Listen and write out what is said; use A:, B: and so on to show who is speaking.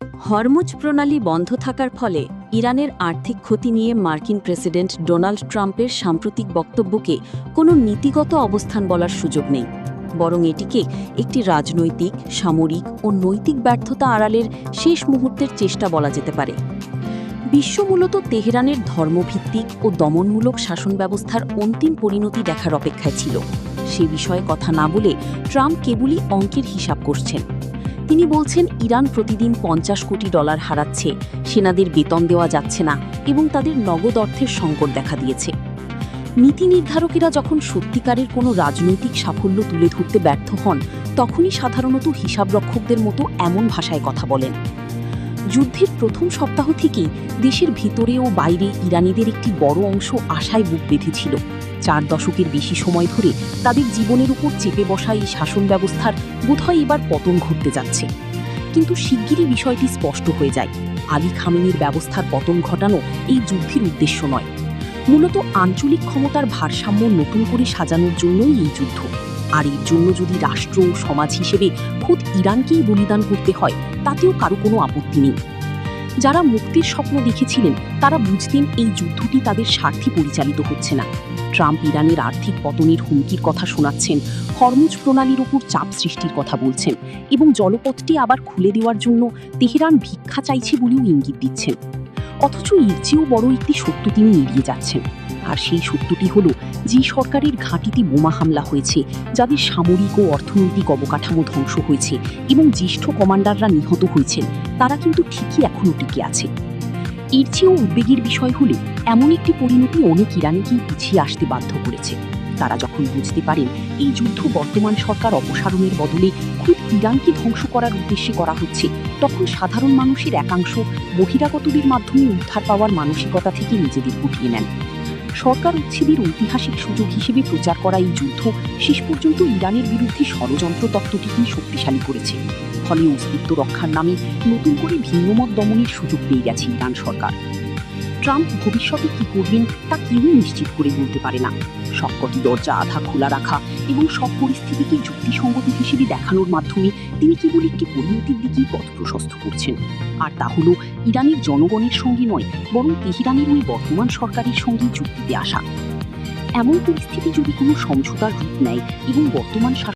A: Hormuz প্রণালী বন্ধ থাকার ফলে ইরানের আর্থিক ক্ষতি নিয়ে মার্কিন প্রেসিডেন্ট ডোনাল্ড ট্রাম্পের সাম্প্রতিক বক্তব্যকে কোনো নীতিগত অবস্থান বলার সুযোগ নেই, বরং এটিকে একটি রাজনৈতিক, সামরিক ও নৈতিক ব্যর্থতা আড়ালের শেষ মুহূর্তের চেষ্টা বলা যেতে পারে। বিশ্ব মূলত তেহরানের ধর্মভিত্তিক ও দমনমূলক শাসন ব্যবস্থার অন্তিম পরিণতি দেখার অপেক্ষায় ছিল। সে বিষয়ে কথা না বলে ট্রাম্প কেবলই অঙ্কের হিসাব করছেন। তিনি বলছেন, ইরান প্রতিদিন $50 কোটি হারাচ্ছে, সেনাদের বেতন দেওয়া যাচ্ছে না এবং তাদের নগদ অর্থের সংকট দেখা দিয়েছে। নীতি নির্ধারকেরা যখন সত্যিকারের কোনো রাজনৈতিক সাফল্য তুলে ধরতে ব্যর্থ হন, তখনই সাধারণত হিসাবরক্ষকদের মতো এমন ভাষায় কথা বলেন। যুদ্ধের প্রথম সপ্তাহ থেকেই দেশের ভিতরে ও বাইরে ইরানিদের একটি বড় অংশ আশায় বুক বেঁধেছিল। 4 দশকের বেশি সময় ধরে তাদের জীবনের উপর চেপে বসা এই শাসন ব্যবস্থার বোধহয় এবার পতন ঘটতে যাচ্ছে। কিন্তু শিগগিরই বিষয়টি স্পষ্ট হয়ে যায়, আলী খামেনির ব্যবস্থার পতন ঘটানো এই যুদ্ধের উদ্দেশ্য নয়। মূলত আঞ্চলিক ক্ষমতার ভারসাম্য নতুন করে সাজানোর জন্যই এই যুদ্ধ। আর এর জন্য যদি রাষ্ট্র ও সমাজ হিসেবে খোদ ইরানকেই বলিদান করতে হয়, তাতেও কারো কোনো আপত্তি নেই। যারা মুক্তির স্বপ্ন দেখেছিলেন তারা বুঝতেন এই যুদ্ধটি তাদের স্বার্থে পরিচালিত হচ্ছে না। ট্রাম্প ইরানের আর্থিক পতনের হুমকির কথা শোনাচ্ছেন, হরমুজ প্রণালীর ওপর চাপ সৃষ্টির কথা বলছেন এবং জলপথটি আবার খুলে দেওয়ার জন্য তেহরান ভিক্ষা চাইছে বলেও ইঙ্গিত দিচ্ছেন। অথচ এর চেয়েও বড় একটি সত্য তিনি এড়িয়ে যাচ্ছেন। আর সেই সত্যটি হলো, যে সরকারের ঘাঁটিতে বোমা হামলা হয়েছে, যাদের সামরিক ও অর্থনৈতিক অবকাঠামো ধ্বংস হয়েছে এবং জ্যেষ্ঠ কমান্ডাররা নিহত হয়েছেন, তারা কিন্তু ঠিকই এখনও টিকে আছে। এর চেয়েও উদ্বেগের বিষয় হলো, এমন একটি পরিণতি অনেক ইরানিকেই পিছিয়ে আসতে বাধ্য করেছে। তারা যখন বুঝতে পারেন এই যুদ্ধ বর্তমান সরকার অপসারণের বদলে খুব ইরানকে ধ্বংস করার উদ্দেশ্যে করা হচ্ছে, তখন সাধারণ মানুষের একাংশ বহিরাগতদের মাধ্যমে উদ্ধার পাওয়ার মানসিকতা থেকে নিজেদের গুটিয়ে নেন। সরকার উচ্ছেদের ঐতিহাসিক সুযোগ হিসেবে প্রচার করা এই যুদ্ধ শেষ পর্যন্ত ইরানের বিরুদ্ধে ষড়যন্ত্র তত্ত্বটিকেই শক্তিশালী করেছে। ফলে অস্তিত্ব রক্ষার নামে নতুন করে ভিন্নমত দমনের সুযোগ পেয়ে গেছে ইরান সরকার। ট্রাম্প ভবিষ্যতে কি করবেন তা কেউই নিশ্চিত করে বলতে পারে না। সবকটি দরজা আধা খোলা রাখা এবং সব পরিস্থিতিকে যুক্তিসঙ্গত হিসেবে দেখানোর মাধ্যমে তিনি কেবল একটি পরিণতির দিকেই পথ প্রশস্ত করছেন। আর তা হলো ইরানের জনগণের সঙ্গে নয়, বরং তেহরানের ওই বর্তমান সরকারের সঙ্গে চুক্তিতে আসা। এমন পরিস্থিতি যদি কোনো সমঝোতার রূপ নেয় এবং বর্তমান